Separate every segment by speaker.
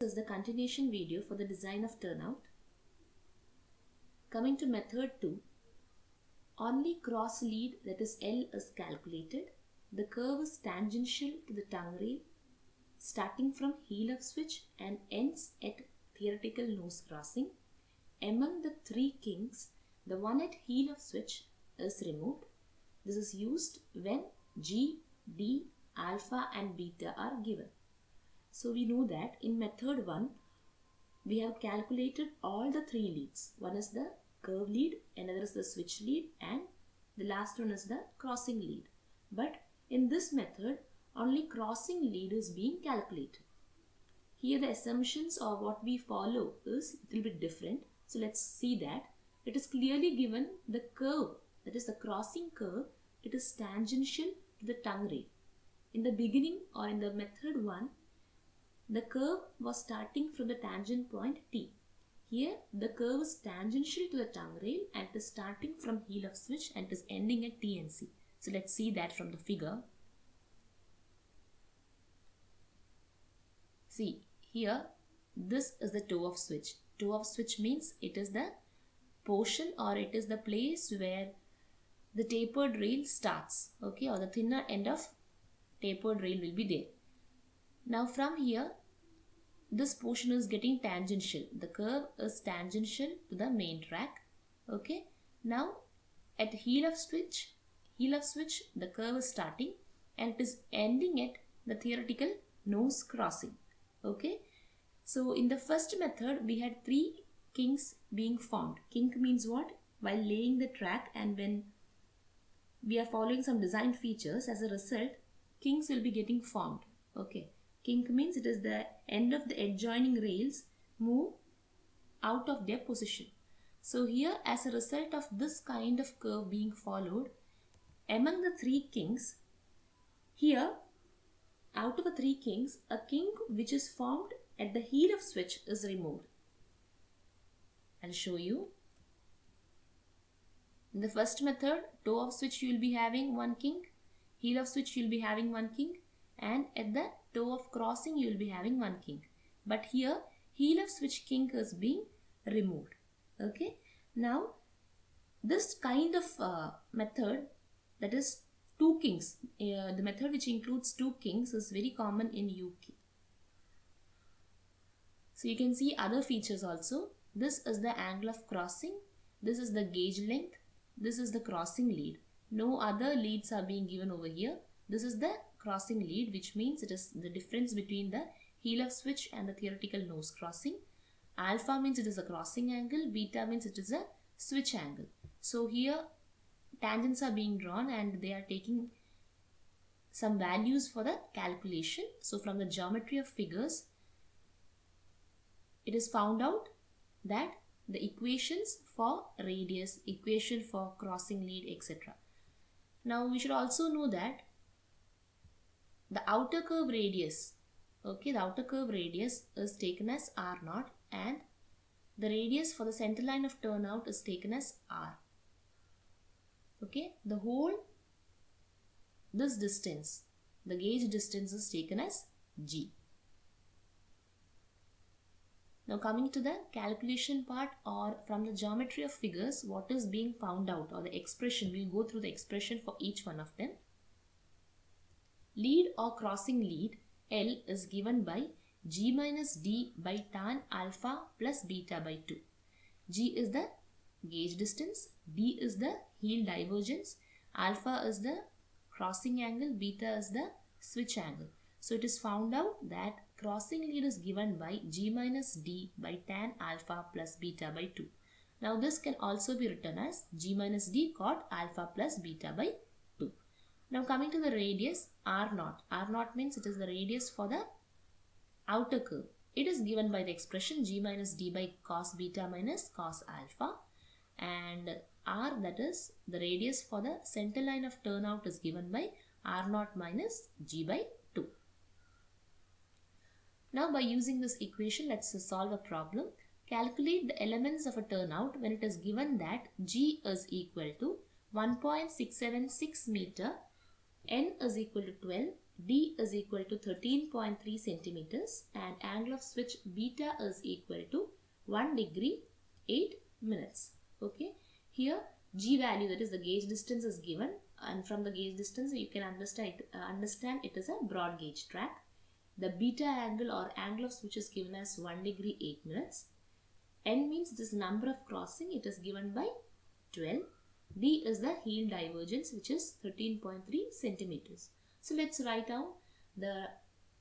Speaker 1: This is the continuation video for the design of turnout. Coming to method 2, only cross lead, that is L, is calculated. The curve is tangential to the tongue rail starting from heel of switch and ends at theoretical nose crossing. Among the three kings, the one at heel of switch is removed. This is used when G, D, alpha and beta are given. So we know that in method 1, we have calculated all the three leads. One is the curve lead, another is the switch lead, and the last one is the crossing lead. But in this method, only crossing lead is being calculated. Here the assumptions of what we follow is a little bit different. So let's see that. It is clearly given the curve, that is the crossing curve, it is tangential to the tongue rail. In the beginning or in the method 1, the curve was starting from the tangent point T. Here the curve is tangential to the tongue rail and it is starting from heel of switch and it is ending at T and C. So let's see that from the figure. See here, this is the toe of switch. Toe of switch means it is the portion or it is the place where the tapered rail starts, okay, or the thinner end of tapered rail will be there. Now from here, this portion is getting tangential. The curve is tangential to the main track. Okay. Now at heel of switch, the curve is starting and it is ending at the theoretical nose crossing. Okay. So in the first method, we had three kinks being formed. Kink means what? While laying the track and when we are following some design features, as a result, kinks will be getting formed. Okay. Kink means it is the end of the adjoining rails move out of their position. So here, as a result of this kind of curve being followed, among the three kinks, here out of the three kinks, a kink which is formed at the heel of switch is removed. I'll show you. In the first method, toe of switch you will be having one kink, heel of switch you will be having one kink, and at the toe of crossing you will be having one kink. But here heel of switch kink is being removed. Okay. Now this kind of method, that is two kinks, the method which includes two kinks is very common in UK. So you can see other features also. This is the angle of crossing, this is the gauge length, this is the crossing lead. No other leads are being given over here. This is the crossing lead, which means it is the difference between the heel of switch and the theoretical nose crossing. Alpha means it is a crossing angle, beta means it is a switch angle. So here tangents are being drawn and they are taking some values for the calculation. So from the geometry of figures, it is found out that the equations for radius, equation for crossing lead, etc. Now we should also know that the outer curve radius, okay, the outer curve radius is taken as R0 and the radius for the center line of turnout is taken as R. Okay, the whole, this distance, the gauge distance is taken as G. Now coming to the calculation part or from the geometry of figures, what is being found out or the expression, we will go through the expression for each one of them. Lead or crossing lead L is given by G minus D by tan alpha plus beta by 2. G is the gauge distance, D is the heel divergence, alpha is the crossing angle, beta is the switch angle. So it is found out that crossing lead is given by G minus D by tan alpha plus beta by 2. Now this can also be written as G minus D cot alpha plus beta by 2. Now coming to the radius R0. R0 means it is the radius for the outer curve. It is given by the expression G minus D by cos beta minus cos alpha, and R, that is the radius for the center line of turnout, is given by R0 minus G by 2. Now by using this equation, let's solve a problem. Calculate the elements of a turnout when it is given that G is equal to 1.676 meter, N is equal to 12, D is equal to 13.3 centimeters and angle of switch beta is equal to 1 degree 8 minutes. Okay, here G value, that is the gauge distance, is given, and from the gauge distance you can understand it is a broad gauge track. The beta angle or angle of switch is given as 1 degree 8 minutes. N means this number of crossing, it is given by 12. D is the heel divergence, which is 13.3 centimeters. So let's write down the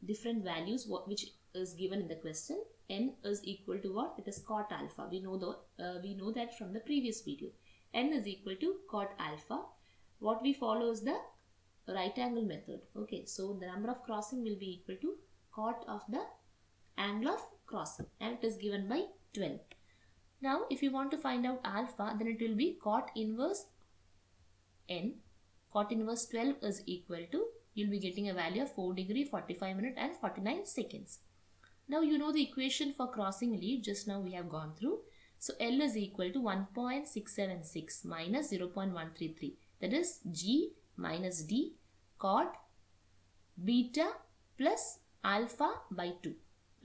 Speaker 1: different values which is given in the question. N is equal to what? It is cot alpha. We know that from the previous video. N is equal to cot alpha. What we follow is the right angle method. Okay, so the number of crossing will be equal to cot of the angle of crossing, and it is given by 12. Now if you want to find out alpha, then it will be cot inverse n. Cot inverse 12 is equal to, you'll be getting a value of 4 degree 45 minutes and 49 seconds. Now you know the equation for crossing lead, just now we have gone through. So L is equal to 1.676 minus 0.133, that is G minus D cot beta plus alpha by 2.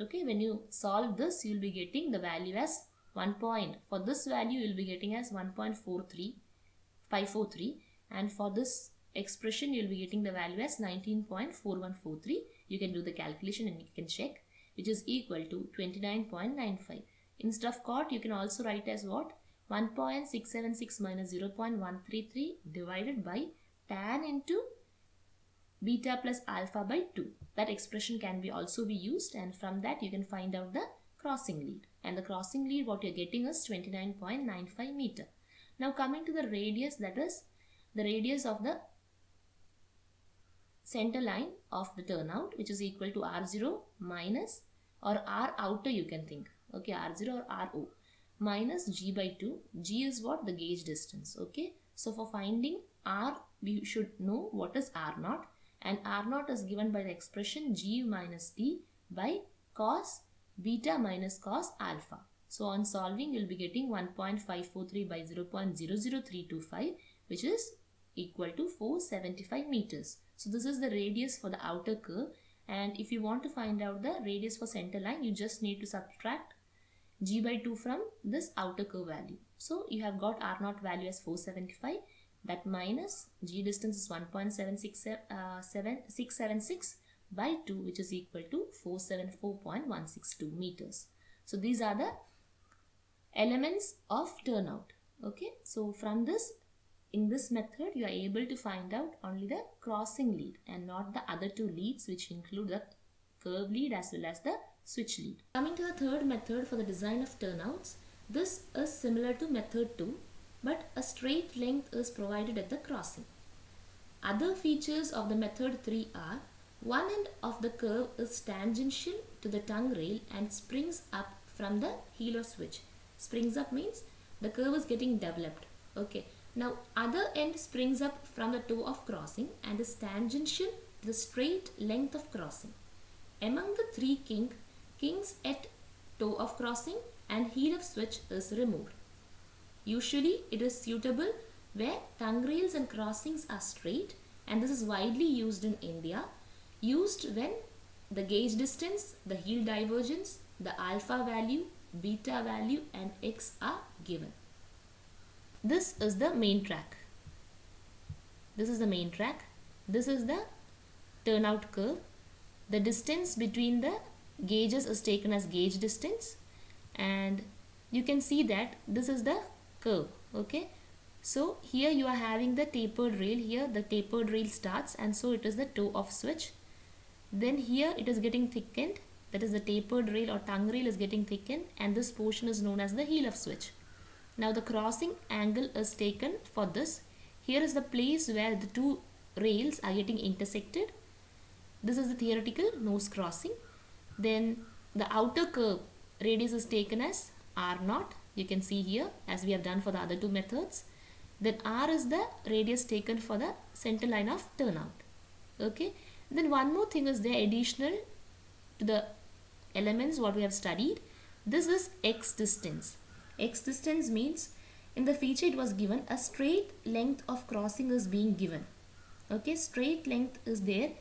Speaker 1: Okay, when you solve this, you will be getting the value as for this value you will be getting as 1.43543, and for this expression you will be getting the value as 19.4143. You can do the calculation and you can check, which is equal to 29.95. Instead of cot, you can also write as what? 1.676 minus 0.133 divided by tan into beta plus alpha by 2. That expression can also be used, and from that you can find out the crossing lead. And the crossing lead, what you are getting is 29.95 meter. Now coming to the radius, that is the radius of the center line of the turnout, which is equal to R0 minus, or R outer you can think. Okay, R0 or RO minus G by 2. G is what? The gauge distance. Okay, so for finding R, we should know what is R0, and R0 is given by the expression G minus D by cos beta minus cos alpha. So on solving, you will be getting 1.543 by 0.00325, which is equal to 475 meters. So this is the radius for the outer curve, and if you want to find out the radius for center line, you just need to subtract G by 2 from this outer curve value. So you have got R0 value as 475, that minus G distance is 1.676 by 2, which is equal to 474.162 meters. So these are the elements of turnout. Okay, so from this, in this method you are able to find out only the crossing lead and not the other two leads, which include the curve lead as well as the switch lead. Coming to the third method for the design of turnouts, this is similar to method 2, but a straight length is provided at the crossing. Other features of the method 3 are: one end of the curve is tangential to the tongue rail and springs up from the heel of switch. Springs up means the curve is getting developed. Okay. Now other end springs up from the toe of crossing and is tangential to the straight length of crossing. Among the three kings at toe of crossing and heel of switch is removed. Usually it is suitable where tongue rails and crossings are straight, and this is widely used in India. Used when the gauge distance, the heel divergence, the alpha value, beta value and x are given. This is the main track. This is the main track. This is the turnout curve. The distance between the gauges is taken as gauge distance, and you can see that this is the curve. Okay, so here you are having the tapered rail. Here the tapered rail starts, and so it is the toe of switch. Then here it is getting thickened, that is the tapered rail or tongue rail is getting thickened, and this portion is known as the heel of switch. Now the crossing angle is taken for this. Here is the place where the two rails are getting intersected. This is the theoretical nose crossing. Then the outer curve radius is taken as R0. You can see here as we have done for the other two methods. Then R is the radius taken for the center line of turnout. Okay. Then one more thing is there additional to the elements what we have studied. This is X distance. X distance means in the feature it was given a straight length of crossing is being given. Okay, straight length is there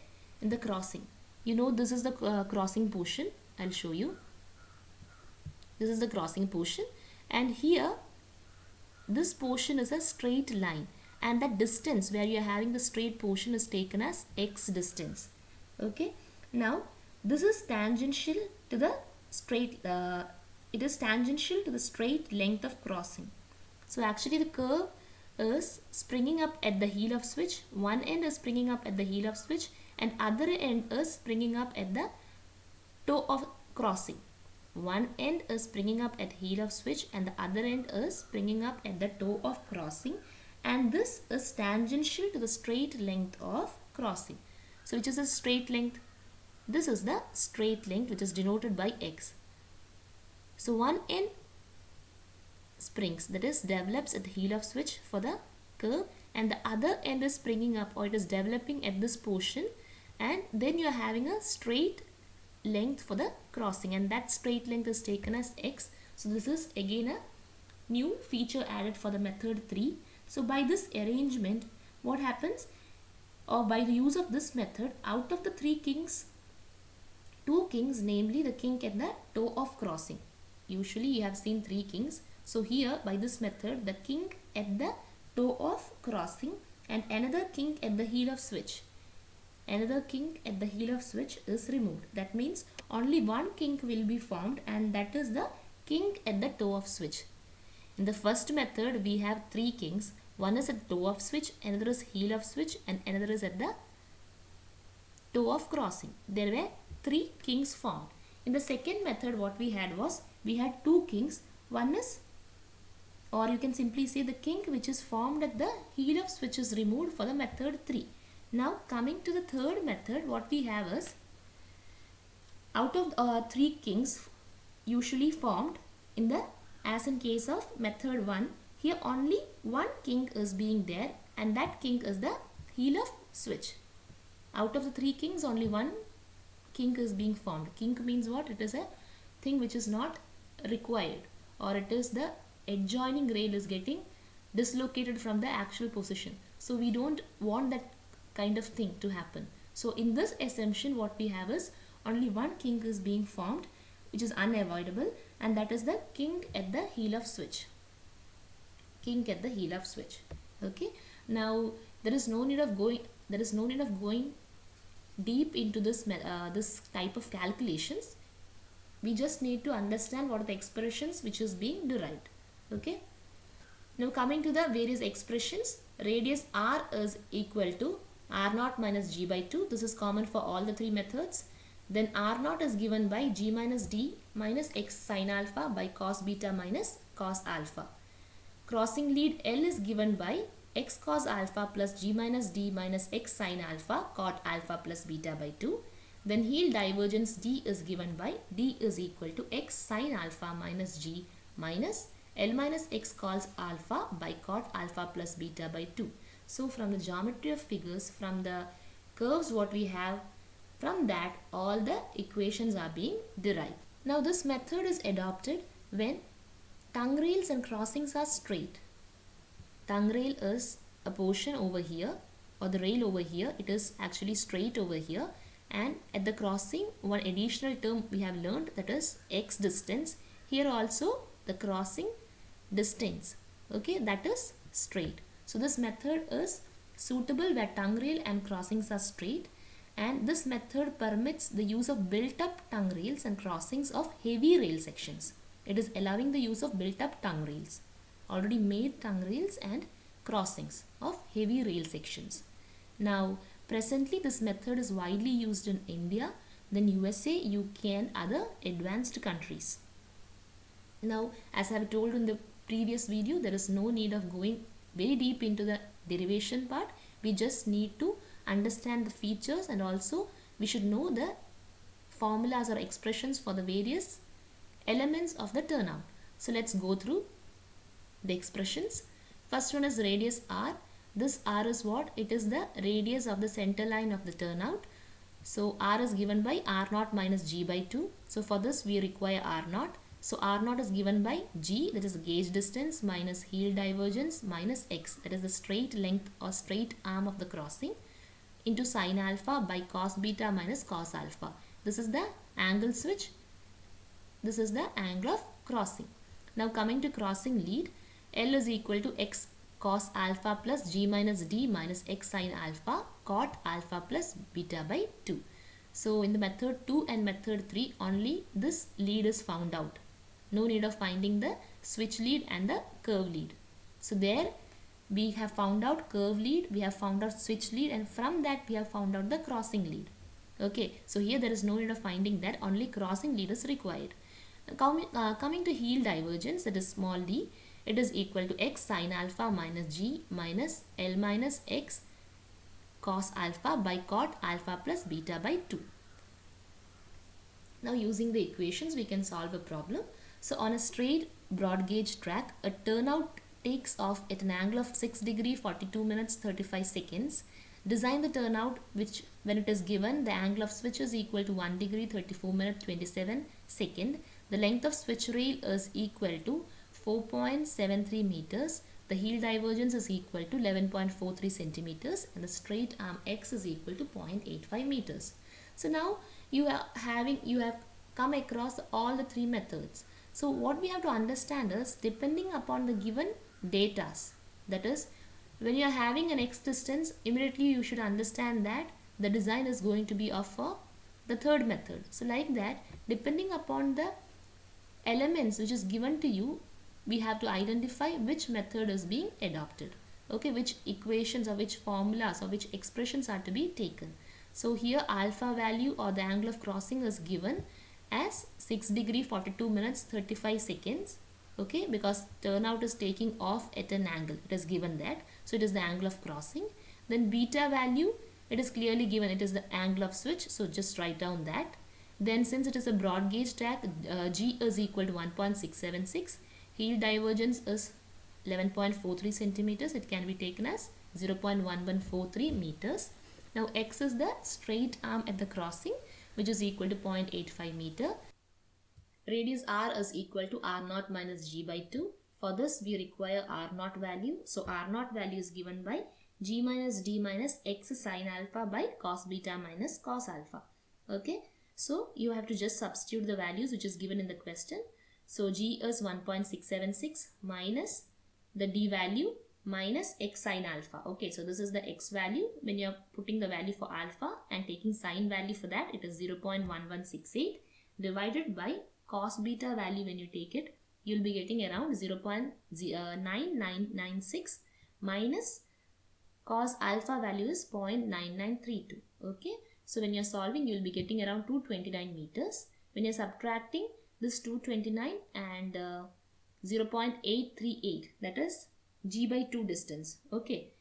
Speaker 1: in the crossing. This is the crossing portion. I'll show you. This is the crossing portion, and here this portion is a straight line, and that distance where you are having the straight portion is taken as x distance. Okay, now this is tangential to the straight it is tangential to the straight length of crossing. So actually the curve is springing up at the heel of switch. One end is springing up at the heel of switch, and other end is springing up at the toe of crossing. One end is springing up at heel of switch, and the other end is springing up at the toe of crossing, and this is tangential to the straight length of crossing. So which is a straight length? This is the straight length, which is denoted by x. So one end springs, that is develops at the heel of switch for the curve, and the other end is springing up, or it is developing at this portion, and then you are having a straight length for the crossing, and that straight length is taken as x. So this is again a new feature added for the method 3. So by this arrangement, what happens, or by the use of this method, out of the 3 kinks, 2 kinks, namely the kink at the toe of crossing. Usually you have seen 3 kinks. So here by this method, the kink at the toe of crossing and another kink at the heel of switch. Another kink at the heel of switch is removed. That means only one kink will be formed, and that is the kink at the toe of switch. In the first method, we have 3 kinks. One is at toe of switch, another is heel of switch, and another is at the toe of crossing. There were 3 kinks formed. In the second method, what we had was, we had 2 kinks. One is, or you can simply say, the kink which is formed at the heel of switch is removed for the method 3. Now coming to the third method, what we have is, out of 3 kinks usually formed in the, as in case of method 1, here only one kink is being there, and that kink is the heel of switch. Out of the 3 kinks, only one kink is being formed. Kink means what? It is a thing which is not required, or it is the adjoining rail is getting dislocated from the actual position. So we don't want that kind of thing to happen. So in this assumption, what we have is only one kink is being formed, which is unavoidable, and that is the kink at the heel of switch. Kink at the heel of switch. Okay. Now there is no need of going deep into this this type of calculations. We just need to understand what are the expressions which is being derived. Okay. Now coming to the various expressions, radius r is equal to r0 minus g by 2. This is common for all the 3 methods. Then r0 is given by g minus d minus x sine alpha by cos beta minus cos alpha. Crossing lead L is given by x cos alpha plus g minus d minus x sine alpha cot alpha plus beta by 2. Then heel divergence D is given by D is equal to x sine alpha minus g minus L minus x cos alpha by cot alpha plus beta by 2. So from the geometry of figures, from the curves what we have, from that all the equations are being derived. Now this method is adopted when tongue rails and crossings are straight. Tongue rail is a portion over here, or the rail over here, it is actually straight over here, and at the crossing one additional term we have learned, that is x distance. Here also the crossing distance, okay, that is straight. So this method is suitable where tongue rail and crossings are straight, and this method permits the use of built up tongue rails and crossings of heavy rail sections. It is allowing the use of built up tongue rails, already made tongue rails and crossings of heavy rail sections. Now presently this method is widely used in India, then USA, UK and other advanced countries. Now as I have told in the previous video, there is no need of going very deep into the derivation part. We just need to understand the features, and also we should know the formulas or expressions for the various elements of the turnout. So let's go through the expressions. First one is radius r. This r is what? It is the radius of the center line of the turnout. So r is given by r0 minus g by 2. So for this we require r0. So r0 is given by g, that is the gauge distance, minus heel divergence minus x, that is the straight length or straight arm of the crossing, into sine alpha by cos beta minus cos alpha. This is the angle switch. This is the angle of crossing. Now coming to crossing lead, L is equal to x cos alpha plus g minus d minus x sine alpha cot alpha plus beta by 2. So in the method 2 and method 3 only this lead is found out. No need of finding the switch lead and the curve lead. So there we have found out curve lead, we have found out switch lead, and from that we have found out the crossing lead. Okay, so here there is no need of finding that, only crossing lead is required. Coming to heel divergence, that is small d, it is equal to x sine alpha minus g minus L minus x cos alpha by cot alpha plus beta by 2. Now using the equations we can solve a problem. So on a straight broad gauge track, a turnout takes off at an angle of 6 degree 42 minutes 35 seconds. Design the turnout which when it is given the angle of switch is equal to 1 degree 34 minutes 27 second. The length of switch rail is equal to 4.73 meters. The heel divergence is equal to 11.43 centimeters and the straight arm x is equal to 0.85 meters. So now you have come across all the three methods. So what we have to understand is, depending upon the given data, that is when you are having an x distance, immediately you should understand that the design is going to be of the third method. So like that, depending upon the elements which is given to you, we have to identify which method is being adopted. Okay, which equations or which formulas or which expressions are to be taken. So here alpha value or the angle of crossing is given as 6 degree 42 minutes 35 seconds. Okay, because turnout is taking off at an angle, it is given that, so it is the angle of crossing. Then beta value, it is clearly given, it is the angle of switch, so just write down that. Then since it is a broad gauge track, g is equal to 1.676, heel divergence is 11.43 centimeters, it can be taken as 0.1143 meters. Now x is the straight arm at the crossing, which is equal to 0.85 meter. Radius r is equal to r0 minus g by 2. For this we require r0 value. So r0 value is given by g minus d minus x sine alpha by cos beta minus cos alpha. Okay, so you have to just substitute the values which is given in the question. So g is 1.676 minus the d value minus x sine alpha. Okay, so this is the x value. When you are putting the value for alpha and taking sine value for that, it is 0.1168 divided by cos beta value. When you take it, you will be getting around 0.9996 minus cos alpha value is 0.9932. Okay, so when you are solving, you will be getting around 229 meters. When you are subtracting this 229 and 0.838, that is g by 2 distance. Okay,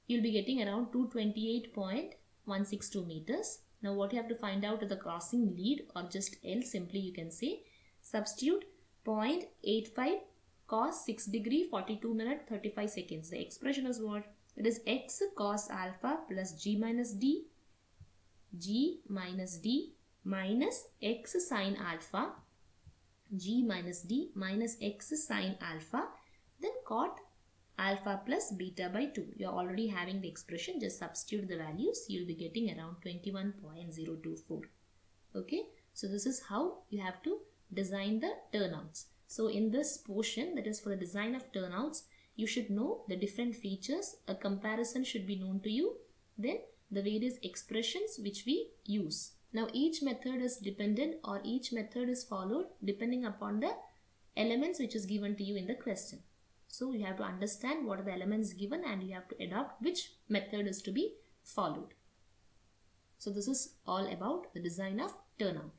Speaker 1: you will be getting around 228.162 meters. Now what you have to find out is the crossing lead, or just L, simply you can say substitute 0.85 cos 6 degree 42 minutes 35 seconds. The expression is what? It is x cos alpha plus g minus d minus x sine alpha, g minus d minus x sine alpha, then cot alpha plus beta by 2. You are already having the expression, just substitute the values, you will be getting around 21.024. Okay, so this is how you have to design the turnouts. So in this portion, that is for the design of turnouts, you should know the different features, a comparison should be known to you, then the various expressions which we use. Now each method is dependent, or each method is followed depending upon the elements which is given to you in the question. So you have to understand what are the elements given and you have to adopt which method is to be followed. So this is all about the design of turnout.